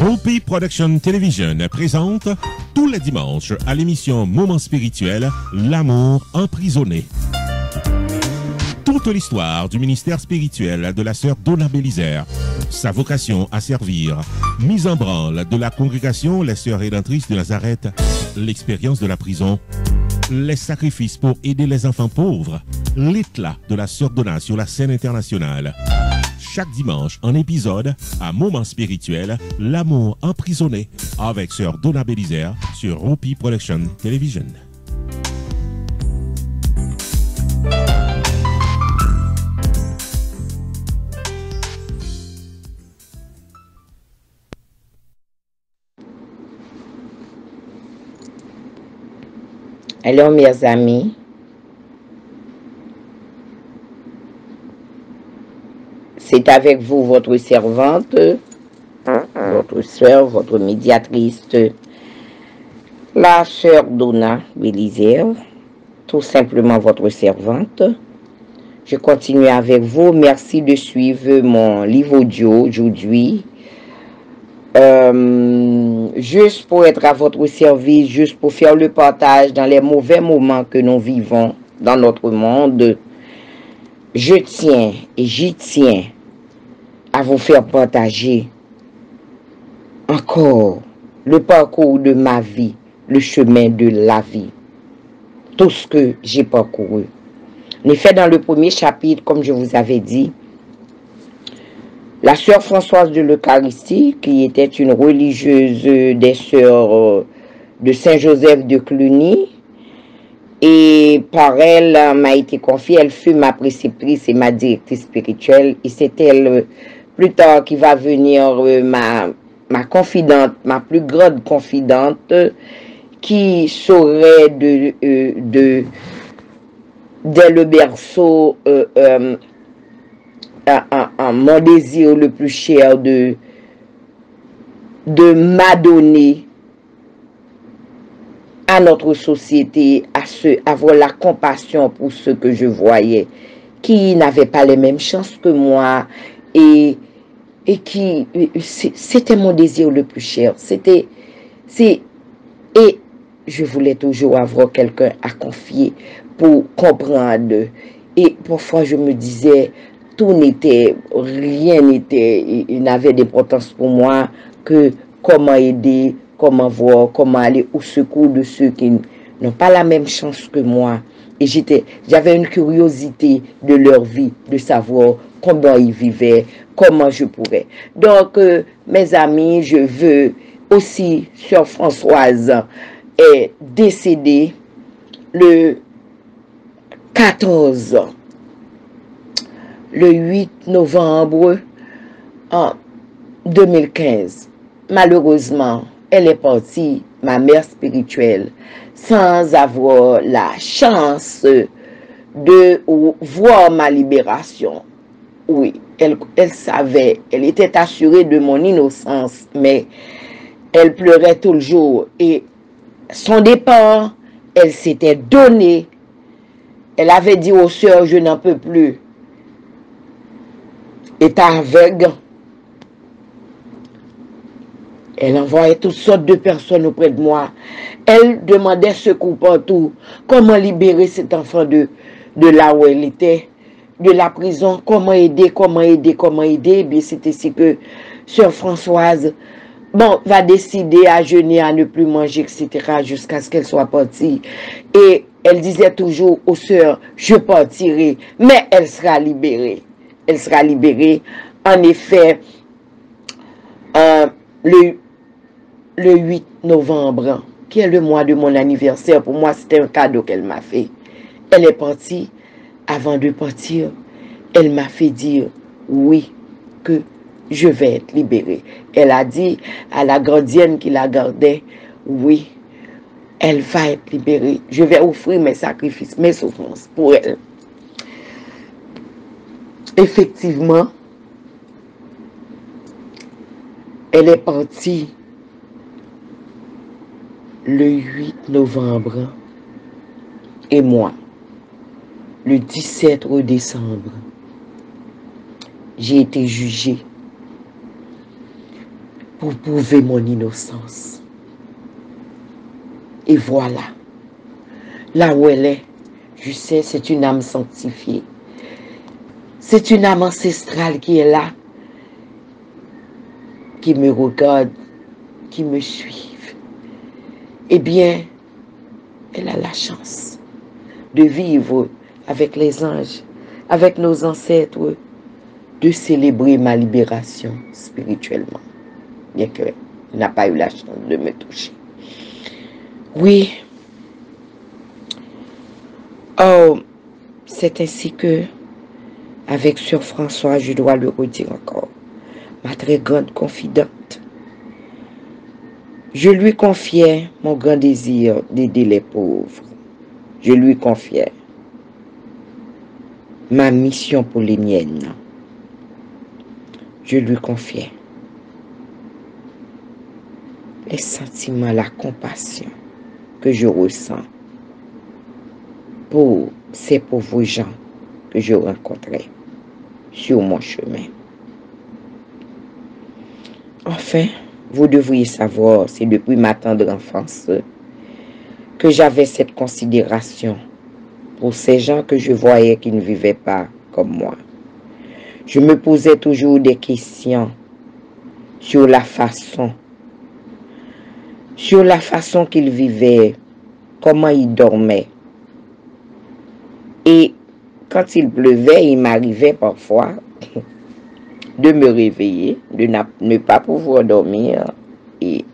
Hopi Production Television présente tous les dimanches à l'émission Moment spirituel, l'amour emprisonné. Toute l'histoire du ministère spirituel de la sœur Donna Bélisaire, sa vocation à servir, mise en branle de la congrégation Les Sœurs Rédemptrices de Nazareth, l'expérience de la prison, les sacrifices pour aider les enfants pauvres, l'éclat de la sœur Donna sur la scène internationale. Chaque dimanche, un épisode à Moment spirituel, l'amour emprisonné, avec sœur Donna Bélisaire sur Hopi Production Television. Alors, mes amis, c'est avec vous, votre servante, votre sœur, votre médiatrice, la sœur Donna Bélisaire, tout simplement votre servante. Je continue avec vous. Merci de suivre mon livre audio aujourd'hui. Juste pour être à votre service, juste pour faire le partage dans les mauvais moments que nous vivons dans notre monde, je tiens et j'y tiens à vous faire partager encore le parcours de ma vie, le chemin de la vie, tout ce que j'ai parcouru. En effet, dans le premier chapitre, comme je vous avais dit, la sœur Françoise de l'Eucharistie, qui était une religieuse des sœurs de Saint-Joseph de Cluny, et par elle m'a été confiée, elle fut ma préceptrice et ma directrice spirituelle, et c'est elle plus tard qui va venir ma confidente, ma plus grande confidente, qui saurait dès le berceau mon désir le plus cher de m'adonner à notre société, avoir la compassion pour ceux que je voyais, qui n'avaient pas les mêmes chances que moi, et qui, c'était mon désir le plus cher. Et je voulais toujours avoir quelqu'un à confier pour comprendre. Et parfois je me disais, rien n'avait d'importance pour moi que comment aider, comment voir, comment aller au secours de ceux qui n'ont pas la même chance que moi. Et j'avais une curiosité de leur vie, de savoir comment ils vivaient, comment je pourrais. Donc, mes amis, je veux aussi, sœur Françoise est décédée le 8 novembre 2015. Malheureusement, elle est partie, ma mère spirituelle, sans avoir la chance de voir ma libération. Oui, elle savait, elle était assurée de mon innocence, mais elle pleurait tout le jour. Et son départ, elle s'était donnée. Elle avait dit aux sœurs, je n'en peux plus. Est aveugle. Elle envoyait toutes sortes de personnes auprès de moi. Elle demandait secours partout. Comment libérer cet enfant de là où elle était, de la prison. Comment aider. Eh bien, c'est ainsi que sœur Françoise va décider à jeûner, à ne plus manger, etc. jusqu'à ce qu'elle soit partie. Et elle disait toujours aux sœurs, je partirai, mais elle sera libérée. Elle sera libérée. En effet, le 8 novembre, qui est le mois de mon anniversaire, pour moi, c'était un cadeau qu'elle m'a fait. Elle est partie. Avant de partir, elle m'a fait dire, oui, que je vais être libérée. Elle a dit à la gardienne qui la gardait, oui, elle va être libérée. Je vais offrir mes sacrifices, mes souffrances pour elle. Effectivement, elle est partie le 8 novembre et moi, le 17 décembre, j'ai été jugée. pour prouver mon innocence. Et voilà, là où elle est, je sais, c'est une âme sanctifiée. C'est une âme ancestrale qui est là, qui me regarde, qui me suit. Eh bien, elle a la chance de vivre avec les anges, avec nos ancêtres, de célébrer ma libération spirituellement, bien qu'elle n'a pas eu la chance de me toucher. Oui, oh, c'est ainsi que, avec Sœur François, je dois le redire encore, ma très grande confidente, je lui confiais mon grand désir d'aider les pauvres. Je lui confiais ma mission pour les miennes. Je lui confiais les sentiments, la compassion que je ressens pour ces pauvres gens que je rencontrais sur mon chemin. Enfin, vous devriez savoir, c'est depuis ma tendre enfance que j'avais cette considération pour ces gens que je voyais qui ne vivaient pas comme moi. Je me posais toujours des questions sur la façon qu'ils vivaient, comment ils dormaient. Et quand il pleuvait, il m'arrivait parfois de me réveiller, de ne pas pouvoir dormir et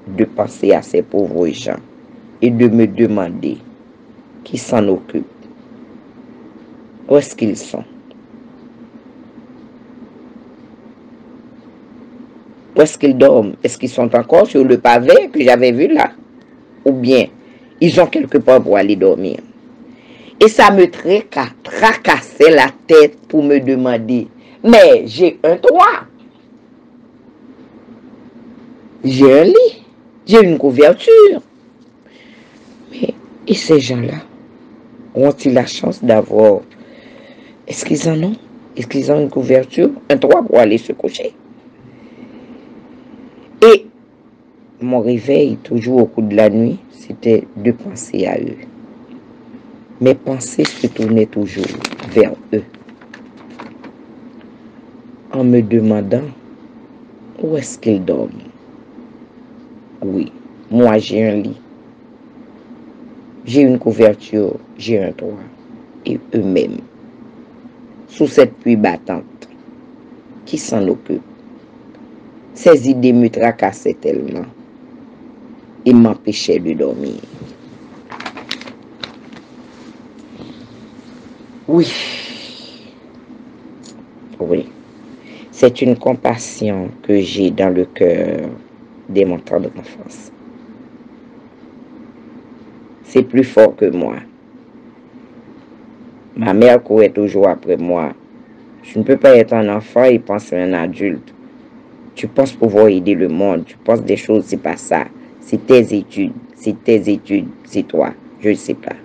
de penser à ces pauvres gens et de me demander qui s'en occupe. Où est-ce qu'ils sont? Où est-ce qu'ils dorment? Est-ce qu'ils sont encore sur le pavé que j'avais vu là? Ou bien, ils ont quelque part pour aller dormir? Et ça me tracassait la tête pour me demander, mais j'ai un toit, j'ai un lit, j'ai une couverture. Mais, et ces gens-là, ont-ils la chance d'avoir, est-ce qu'ils en ont? Est-ce qu'ils ont une couverture, un toit pour aller se coucher? Et mon réveil, toujours au cours de la nuit, c'était de penser à eux. Mes pensées se tournaient toujours vers eux, en me demandant où est-ce qu'ils dorment. Oui, moi j'ai un lit, j'ai une couverture, j'ai un toit, et eux-mêmes, sous cette pluie battante, qui s'en occupe? Ces idées me tracassaient tellement et m'empêchaient de dormir. Oui, c'est une compassion que j'ai dans le cœur dès mon tendre enfance. C'est plus fort que moi. Ma mère courait toujours après moi. Je ne peux pas être un enfant et penser à un adulte. Tu penses pouvoir aider le monde, tu penses des choses, c'est pas ça. C'est tes études, c'est toi, je ne sais pas.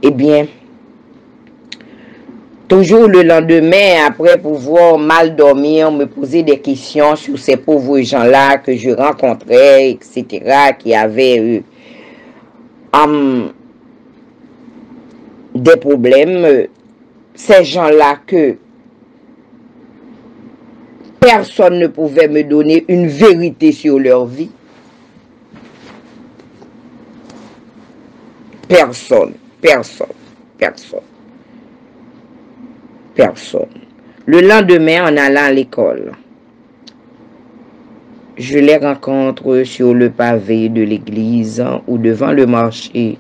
Eh bien, toujours le lendemain, après pouvoir mal dormir, me poser des questions sur ces pauvres gens-là que je rencontrais, etc., qui avaient des problèmes, ces gens-là que personne ne pouvait me donner une vérité sur leur vie. Personne. Le lendemain, en allant à l'école, je les rencontre sur le pavé de l'église ou devant le marché,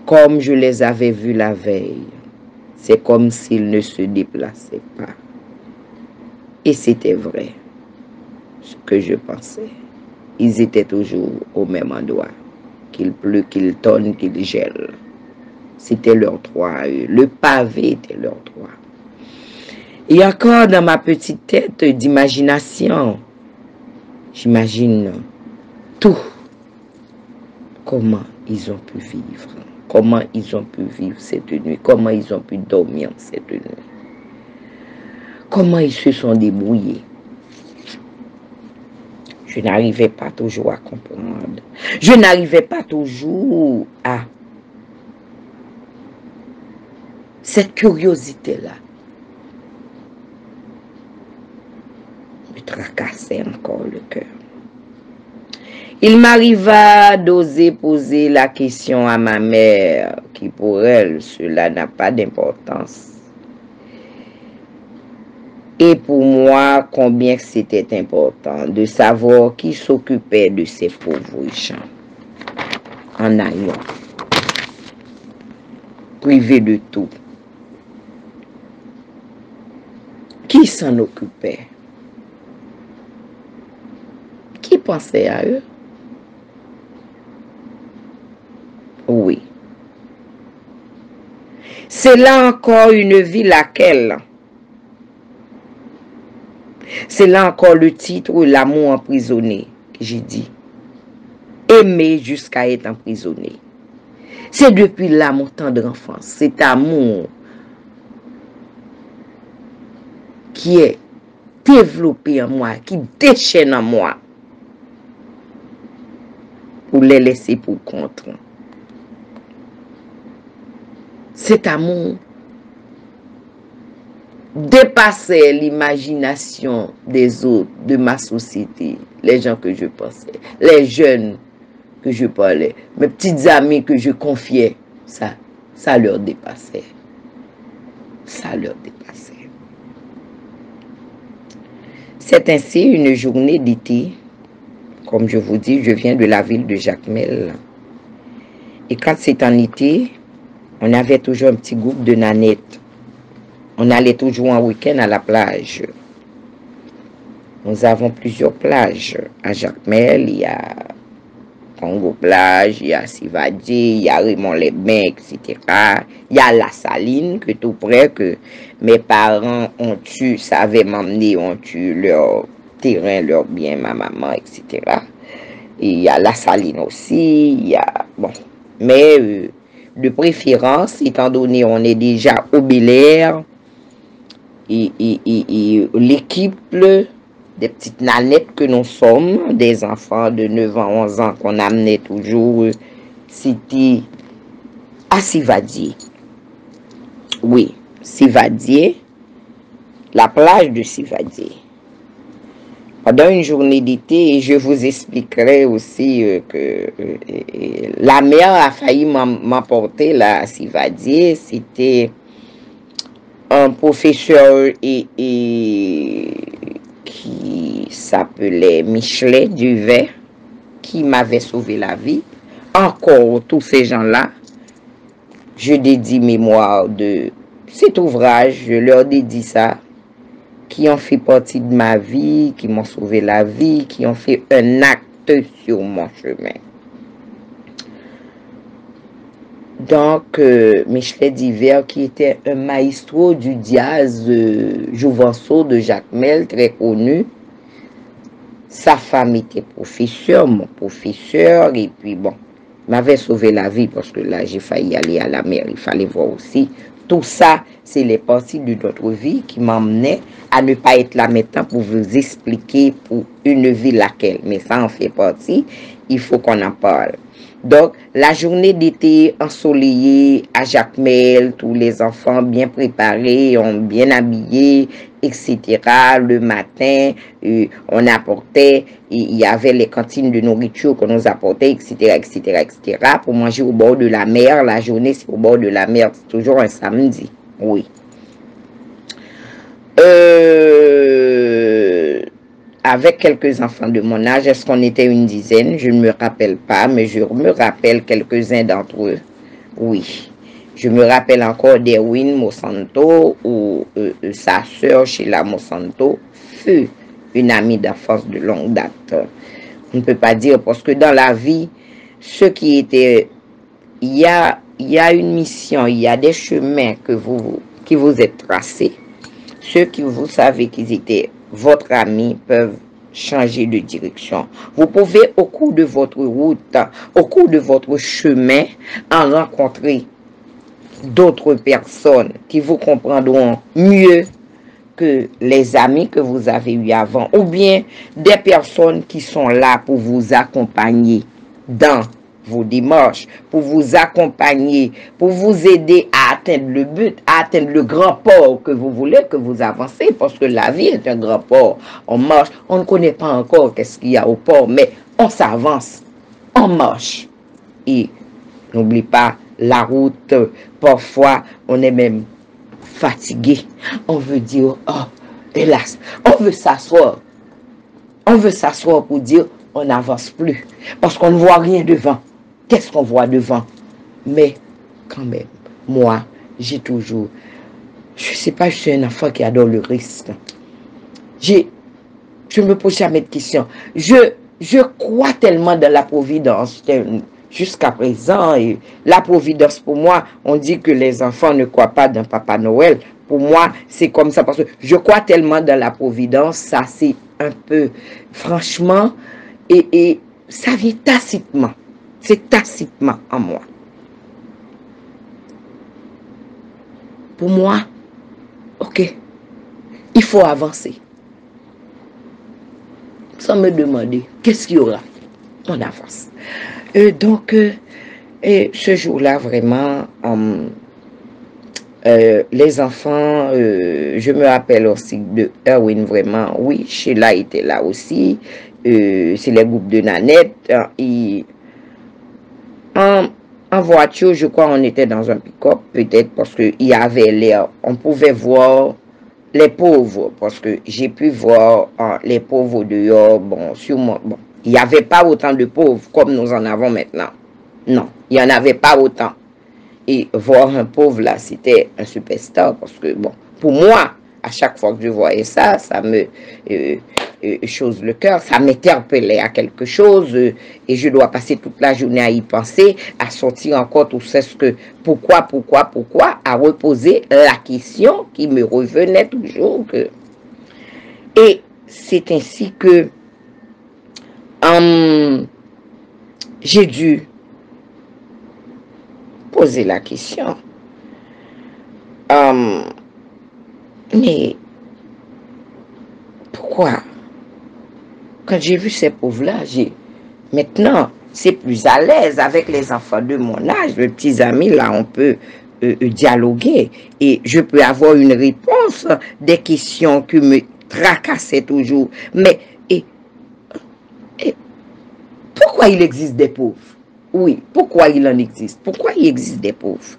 comme je les avais vus la veille. C'est comme s'ils ne se déplaçaient pas. Et c'était vrai, ce que je pensais. Ils étaient toujours au même endroit. Qu'il pleut, qu'il tonne, qu'il gèle. C'était leur droit à eux. Le pavé était leur droit. Et encore dans ma petite tête d'imagination, j'imagine tout. Comment ils ont pu vivre. Comment ils ont pu vivre cette nuit. Comment ils ont pu dormir cette nuit. Comment ils se sont débrouillés. Je n'arrivais pas toujours à comprendre. Je n'arrivais pas toujours à... Cette curiosité-là me tracassait encore le cœur. Il m'arriva d'oser poser la question à ma mère, qui pour elle, cela n'a pas d'importance. Et pour moi, combien c'était important de savoir qui s'occupait de ces pauvres gens. En ayant privé de tout. Qui s'en occupait? Qui pensait à eux? Oui. C'est là encore une vie laquelle... C'est là encore le titre, l'amour emprisonné, que j'ai dit. Aimer jusqu'à être emprisonné. C'est depuis là mon tendre enfance, cet amour qui est développé en moi, qui déchaîne en moi, pour les laisser pour contre. Cet amour dépassait l'imagination des autres, de ma société, les gens que je pensais, les jeunes que je parlais, mes petites amies que je confiais, ça leur dépassait. Ça leur dépassait. C'est ainsi une journée d'été. Comme je vous dis, je viens de la ville de Jacmel. Et quand c'est en été, on avait toujours un petit groupe de nanettes. On allait toujours en week-end à la plage. Nous avons plusieurs plages. À Jacmel, il y a Congo Plage, il y a Sivadié, il y a Raymond-les-Bains, etc. Il y a La Saline, que tout près, que mes parents savaient m'emmener, ont eu leur terrain, leur bien, ma maman, etc. Et il y a La Saline aussi, il y a... Bon, mais de préférence, étant donné on est déjà au Bel-Air, et l'équipe des petites nanettes que nous sommes, des enfants de 9 ans, 11 ans qu'on amenait toujours, c'était à Sivadié. Oui, Sivadié, la plage de Sivadié. Pendant une journée d'été, et je vous expliquerai aussi que la mer a failli m'emporter là à Sivadié. C'était un professeur qui s'appelait Michelet Duvet, qui m'avait sauvé la vie. Encore, tous ces gens-là, je dédie mémoire de cet ouvrage, je leur dédie ça, qui ont fait partie de ma vie, qui m'ont sauvé la vie, qui ont fait un acte sur mon chemin. Donc, Michelet Duvet, qui était un maestro du jazz Jouvenceau de Jacmel, très connu. Sa femme était professeur, mon professeur, et puis bon, m'avait sauvé la vie parce que là, j'ai failli aller à la mer, il fallait voir aussi. Tout ça, c'est les parties de notre vie qui m'emmenaient à ne pas être là maintenant pour vous expliquer pour une vie laquelle, mais ça en fait partie, il faut qu'on en parle. Donc, la journée d'été ensoleillée à Jacmel, tous les enfants bien préparés, bien habillés, etc. Le matin, on apportait, il y avait les cantines de nourriture qu'on nous apportait, etc., etc., etc. Pour manger au bord de la mer. La journée, c'est au bord de la mer. C'est toujours un samedi. Oui. Avec quelques enfants de mon âge, est-ce qu'on était une dizaine? Je ne me rappelle pas, mais je me rappelle quelques-uns d'entre eux. Oui. Je me rappelle encore d'Erwin Monsanto, ou sa sœur Sheila Monsanto fut une amie d'enfance de longue date. On ne peut pas dire, parce que dans la vie, ce qui était... Il y a une mission, il y a des chemins qui vous êtes tracés. Ceux qui vous savez qu'ils étaient votre ami peuvent changer de direction. Vous pouvez, au cours de votre route, au cours de votre chemin, en rencontrer d'autres personnes qui vous comprendront mieux que les amis que vous avez eus avant, ou bien des personnes qui sont là pour vous accompagner dans vos démarches, pour vous accompagner, pour vous aider à atteindre le but, à atteindre le grand port que vous voulez, que vous avancez, parce que la vie est un grand port. On marche, on ne connaît pas encore qu'est-ce qu'il y a au port, mais on s'avance, on marche. Et n'oublie pas, la route, parfois, on est même fatigué. On veut dire, oh, hélas, on veut s'asseoir. On veut s'asseoir pour dire, on n'avance plus. Parce qu'on ne voit rien devant. Qu'est-ce qu'on voit devant? Mais, quand même, moi, j'ai toujours, je ne sais pas, je suis un enfant qui adore le risque. Je ne me pose jamais de questions. Je crois tellement dans la providence. Jusqu'à présent, et la providence pour moi, on dit que les enfants ne croient pas dans Papa Noël. Pour moi, c'est comme ça parce que je crois tellement dans la providence, ça c'est un peu, franchement, et ça vient tacitement. C'est tacitement en moi. Pour moi, ok, il faut avancer. Sans me demander, qu'est-ce qu'il y aura? On avance. Donc, ce jour-là, vraiment, les enfants, je me rappelle aussi de Erwin, vraiment, oui, Sheila était là aussi, c'est les groupes de Nanette, et en voiture, je crois on était dans un pick-up, peut-être parce qu'il y avait l'air, on pouvait voir les pauvres, parce que j'ai pu voir les pauvres dehors, bon, sûrement, bon, il n'y avait pas autant de pauvres comme nous en avons maintenant. Non, il n'y en avait pas autant. Et voir un pauvre là, c'était un superstar, parce que, bon, pour moi, à chaque fois que je voyais ça, ça me chose le cœur, ça m'interpellait à quelque chose, et je dois passer toute la journée à y penser, à sortir encore tout ce que, pourquoi, à reposer la question qui me revenait toujours. Et c'est ainsi que j'ai dû poser la question. Mais pourquoi? Quand j'ai vu ces pauvres-là, maintenant, c'est plus à l'aise avec les enfants de mon âge, mes petits amis, là, on peut dialoguer. Et je peux avoir une réponse des questions qui me tracassaient toujours. Mais, pourquoi il existe des pauvres? Oui, pourquoi il en existe? Pourquoi il existe des pauvres?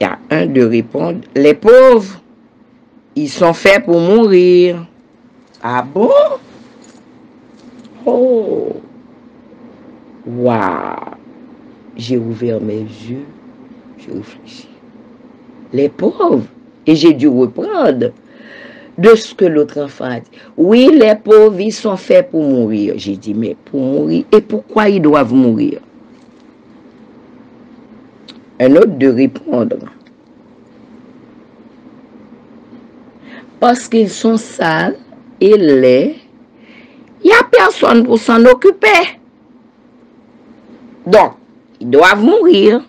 Il y a un de répondre, les pauvres, ils sont faits pour mourir. Ah bon? Oh! Waouh! J'ai ouvert mes yeux, j'ai réfléchi. Les pauvres, et j'ai dû reprendre de ce que l'autre enfant a dit. Oui, les pauvres, ils sont faits pour mourir. J'ai dit, mais pour mourir, et pourquoi ils doivent mourir? Un autre de répondre. Parce qu'ils sont sales et laids, il n'y a personne pour s'en occuper. Donc, ils doivent mourir.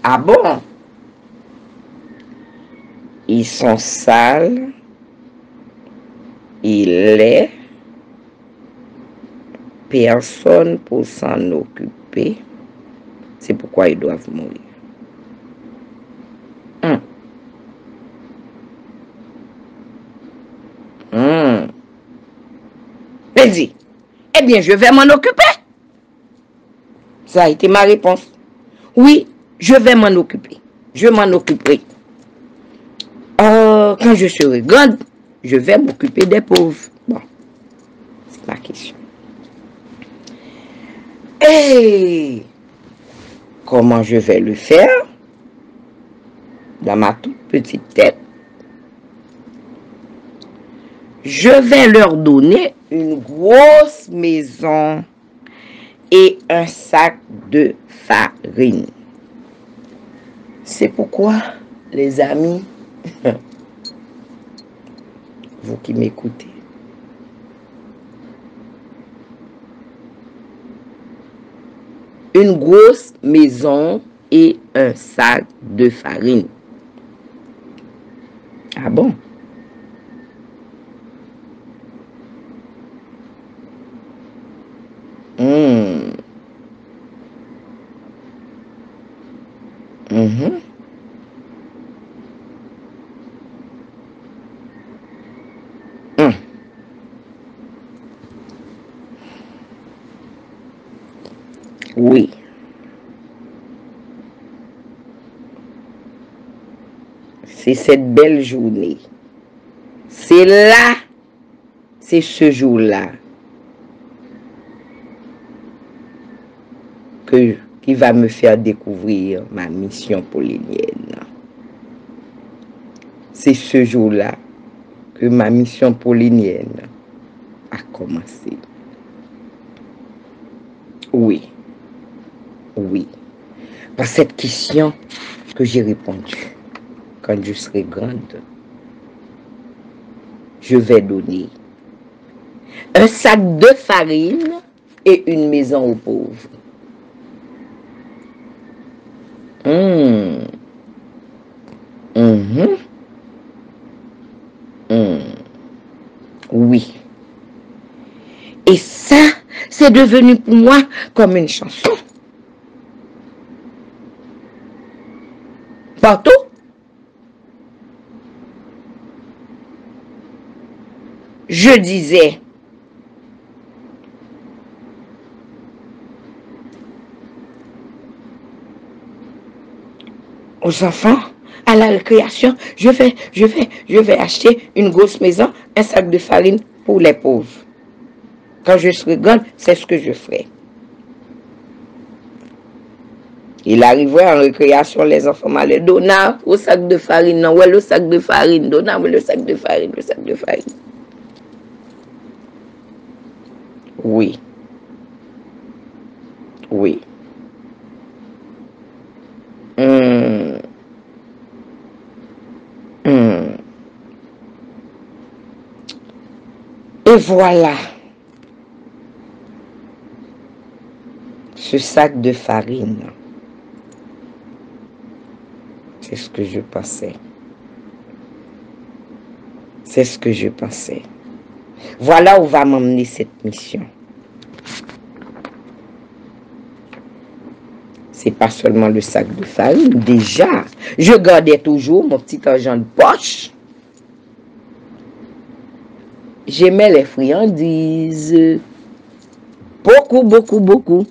Ah bon? Ils sont sales, et laids, personne pour s'en occuper. C'est pourquoi ils doivent mourir. Elle dit, eh bien, je vais m'en occuper. Ça a été ma réponse. Oui, je vais m'en occuper. Je m'en occuperai. Quand je serai grande, je vais m'occuper des pauvres. Bon, c'est ma question. Et comment je vais le faire? Dans ma toute petite tête, je vais leur donner une grosse maison et un sac de farine. C'est pourquoi, les amis, vous qui m'écoutez, une grosse maison et un sac de farine. Ah bon? Hmm. Mhm. Hmm. Oui. C'est cette belle journée. C'est là, c'est ce jour-là qui va me faire découvrir ma mission polynienne. C'est ce jour-là que ma mission polynienne a commencé. Oui, oui. Par cette question que j'ai répondu, quand je serai grande, je vais donner un sac de farine et une maison aux pauvres. Hum. Mhm. Oui. Et ça, c'est devenu pour moi comme une chanson. Partout, je disais, aux enfants, à la récréation, je vais acheter une grosse maison, un sac de farine pour les pauvres. Quand je serai grande, c'est ce que je ferai. Il arriverait en récréation, les enfants m'allaient donner au sac de farine. Non, ouais, le sac de farine, donner le sac de farine, le sac de farine. Oui, oui. Hum, hum. Et voilà, ce sac de farine. C'est ce que je pensais. C'est ce que je pensais. Voilà où va m'emmener cette mission. C'est pas seulement le sac de farine. Déjà, je gardais toujours mon petit argent de poche. J'aimais les friandises. Beaucoup, beaucoup, beaucoup.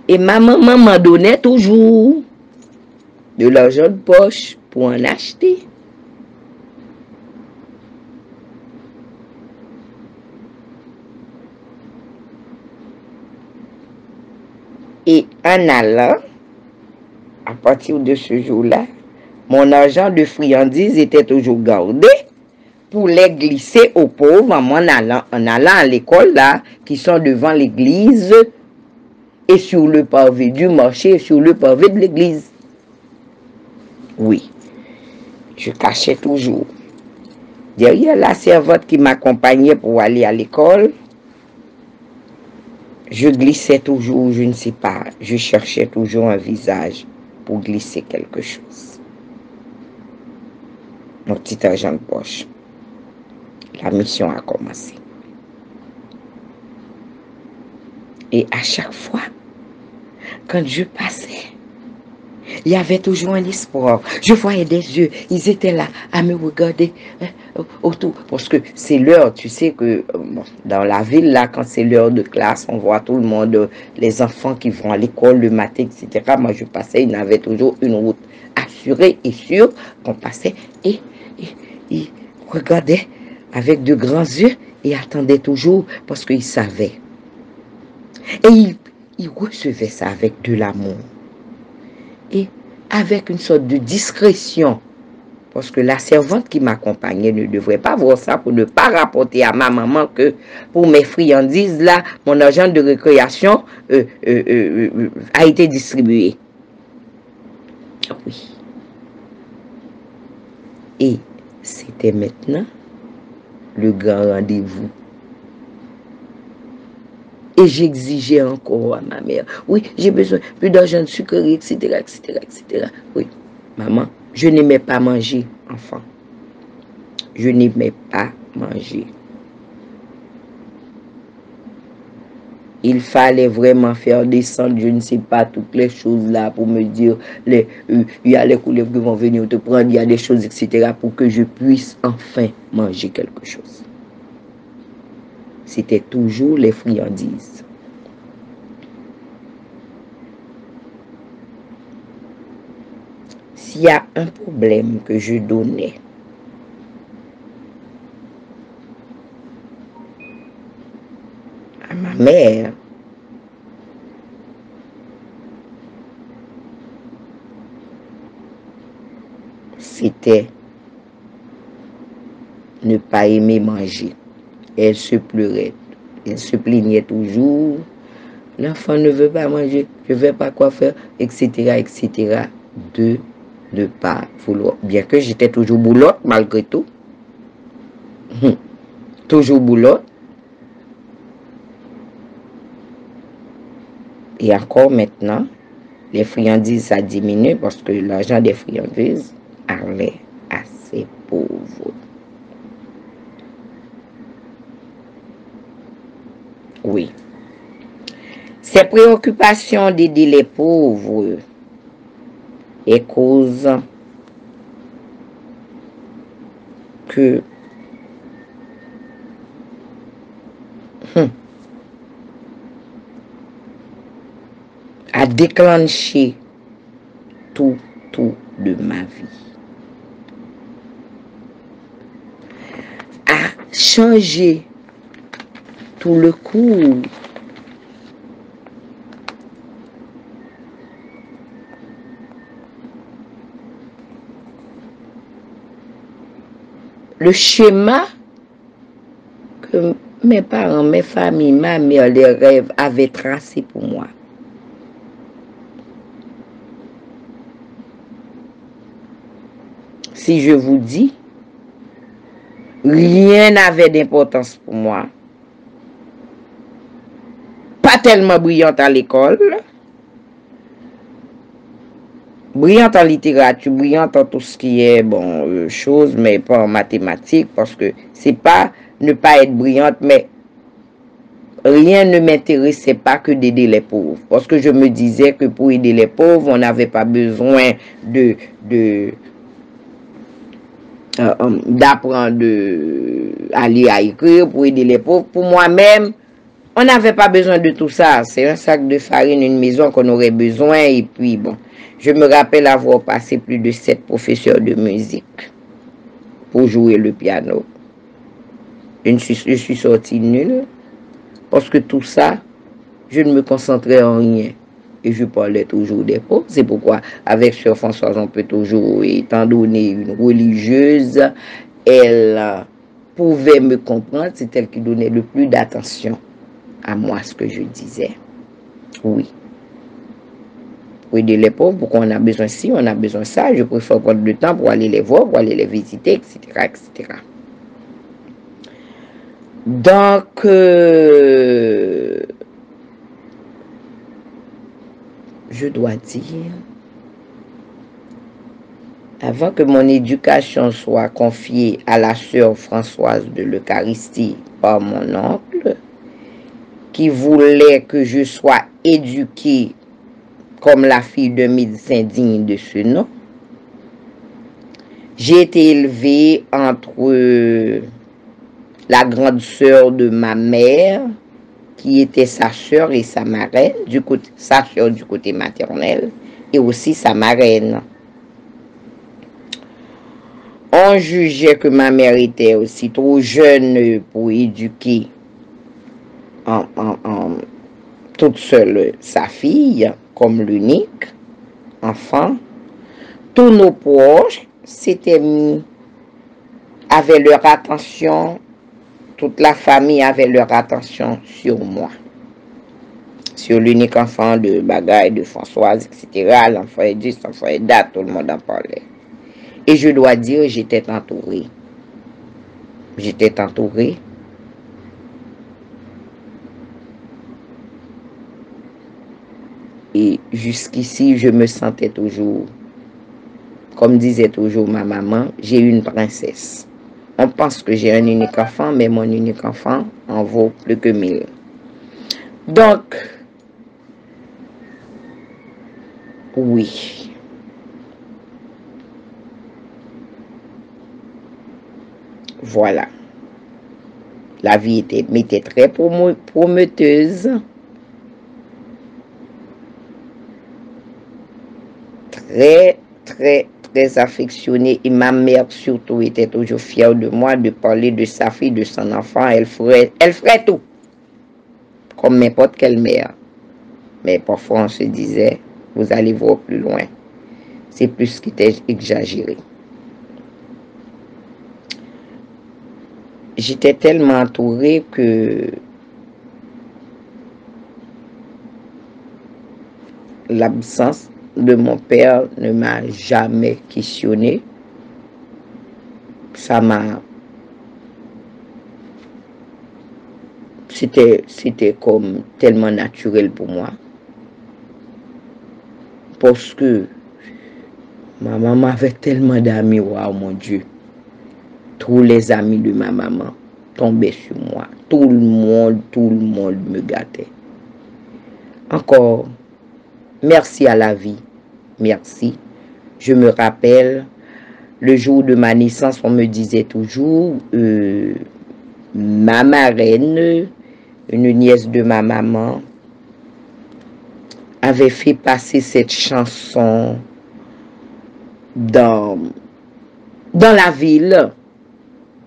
Et ma maman m'en donnait toujours de l'argent de poche pour en acheter. Et en allant, à partir de ce jour-là, mon argent de friandises était toujours gardé pour les glisser aux pauvres en allant à l'école là, qui sont devant l'église et sur le pavé du marché et sur le pavé de l'église. Oui, je cachais toujours. Derrière la servante qui m'accompagnait pour aller à l'école, je glissais toujours, je ne sais pas, je cherchais toujours un visage pour glisser quelque chose. Mon petit argent de poche. La mission a commencé. Et à chaque fois, quand je passais, il y avait toujours un espoir. Je voyais des yeux, ils étaient là à me regarder autour. Parce que c'est l'heure, tu sais que dans la ville, là, quand c'est l'heure de classe, on voit tout le monde, les enfants qui vont à l'école le matin, etc. Moi, je passais, il y avait toujours une route assurée et sûre qu'on passait et ils regardaient avec de grands yeux et attendaient toujours parce qu'ils savaient. Et ils recevaient ça avec de l'amour. Et avec une sorte de discrétion. Parce que la servante qui m'accompagnait ne devrait pas voir ça pour ne pas rapporter à ma maman que pour mes friandises, là, mon argent de récréation a été distribué. Oui. Et c'était maintenant le grand rendez-vous. Et j'exigeais encore à ma mère. Oui, j'ai besoin plus d'argent de sucrerie, etc., etc., etc. Oui, maman, je n'aimais pas manger, enfant. Je n'aimais pas manger. Il fallait vraiment faire descendre, je ne sais pas, toutes les choses là pour me dire, il y a les couleurs qui vont venir te prendre, il y a des choses, etc. pour que je puisse enfin manger quelque chose. C'était toujours les friandises. S'il y a un problème que je donnais à ma mère, c'était ne pas aimer manger. Elle se pleurait, elle se plaignait toujours. L'enfant ne veut pas manger, je ne vais pas quoi faire, etc., etc. de ne pas vouloir. Bien que j'étais toujours boulotte, malgré tout. Toujours boulotte. Et encore maintenant, les friandises, ça diminue parce que l'argent des friandises allait à ces pauvres. Oui. Ces préoccupations d'aider les pauvres est cause que a déclenché tout de ma vie. A changé tout le cours le schéma que mes parents, mes familles, ma mère, les rêves avaient tracé pour moi. Si je vous dis, rien n'avait d'importance pour moi. Pas tellement brillante à l'école. Brillante en littérature, brillante en tout ce qui est, bon, chose, mais pas en mathématiques, parce que c'est pas ne pas être brillante, mais rien ne m'intéressait pas que d'aider les pauvres. Parce que je me disais que pour aider les pauvres, on n'avait pas besoin d'apprendre à lire, à écrire, pour aider les pauvres. Pour moi-même, on n'avait pas besoin de tout ça. C'est un sac de farine, une maison qu'on aurait besoin. Et puis, bon, je me rappelle avoir passé plus de 7 professeurs de musique pour jouer le piano. Je suis sortie nulle. Parce que tout ça, je ne me concentrais en rien. Et je parlais toujours des pauvres. C'est pourquoi, avec Sœur Françoise, on peut toujours, étant donné une religieuse, elle pouvait me comprendre. C'est elle qui donnait le plus d'attention à moi, ce que je disais. Oui. Pour aider les pauvres, pourquoi on a besoin ci, on a besoin ça. Je préfère prendre le temps pour aller les voir, pour aller les visiter, etc., etc. Donc, je dois dire, avant que mon éducation soit confiée à la sœur Françoise de l'Eucharistie par mon oncle, qui voulait que je sois éduquée comme la fille d'un médecin digne de ce nom, j'ai été élevée entre la grande sœur de ma mère, qui était sa sœur et sa marraine, sa sœur du côté maternel, et aussi sa marraine. On jugeait que ma mère était aussi trop jeune pour éduquer toute seule sa fille, comme l'unique enfant. Tous nos proches s'étaient mis, avaient leur attention, toute la famille avait leur attention sur moi. Sur l'unique enfant de Bagaille, de Françoise, etc. L'enfant est 10, l'enfant est date, tout le monde en parlait. Et je dois dire, j'étais entourée. J'étais entourée. Et jusqu'ici, je me sentais toujours, comme disait toujours ma maman, j'ai une princesse. On pense que j'ai un unique enfant, mais mon unique enfant en vaut plus que 1000. Donc, oui. Voilà. La vie m'était très prometteuse. Très, très, très affectionnée. Et ma mère surtout était toujours fière de moi de parler de sa fille, de son enfant. Elle ferait tout. Comme n'importe quelle mère. Mais parfois on se disait, vous allez voir plus loin. C'est plus qui était exagéré. J'étais tellement entourée que l'absence de mon père ne m'a jamais questionné. C'était comme tellement naturel pour moi. Parce que ma maman avait tellement d'amis, waouh mon Dieu. Tous les amis de ma maman tombaient sur moi. Tout le monde me gâtait. Encore, merci à la vie. Merci. Je me rappelle, le jour de ma naissance, on me disait toujours, ma marraine, une nièce de ma maman, avait fait passer cette chanson dans la ville,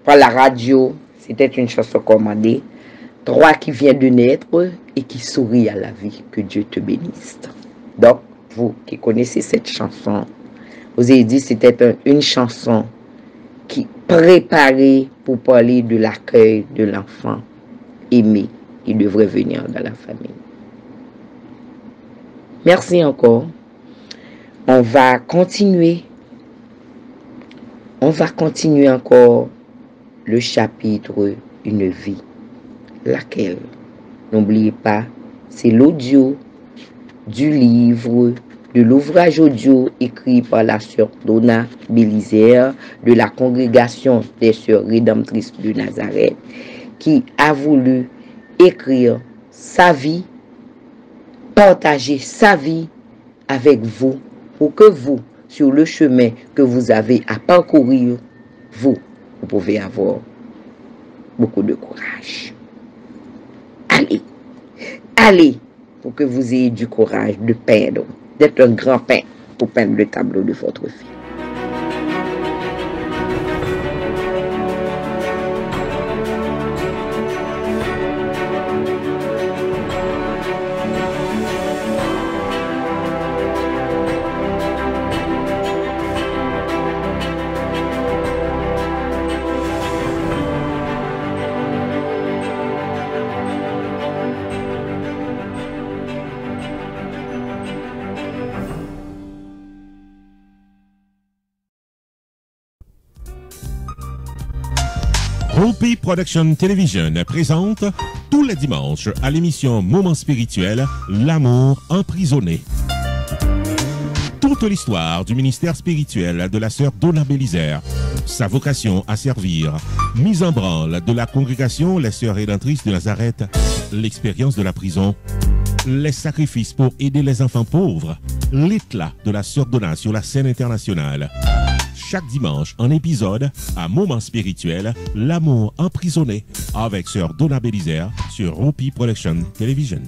par la radio. C'était une chanson commandée. Toi qui viens de naître et qui sourit à la vie, que Dieu te bénisse. Donc, vous qui connaissez cette chanson, vous avez dit que c'était une chanson qui préparait pour parler de l'accueil de l'enfant aimé qui devrait venir dans la famille. Merci encore. On va continuer encore le chapitre Une vie, laquelle, n'oubliez pas, c'est l'audio du livre, de l'ouvrage audio écrit par la sœur Donna Bélisaire de la congrégation des sœurs rédemptrices de Nazareth, qui a voulu écrire sa vie, partager sa vie avec vous, pour que vous, sur le chemin que vous avez à parcourir, vous pouvez avoir beaucoup de courage. Allez, pour que vous ayez du courage de peindre, d'être un grand peintre pour peindre le tableau de votre fille. Hopi Production Television présente tous les dimanches à l'émission Moment spirituel, L'amour emprisonné. Toute l'histoire du ministère spirituel de la sœur Donna Bélisaire, sa vocation à servir, mise en branle de la congrégation Les Sœurs Rédemptrices de Nazareth, l'expérience de la prison, les sacrifices pour aider les enfants pauvres, l'éclat de la sœur Donna sur la scène internationale. Chaque dimanche, un épisode à Moment spirituel, L'amour emprisonné, avec sœur Donna Bélisaire sur Hopi Production Television.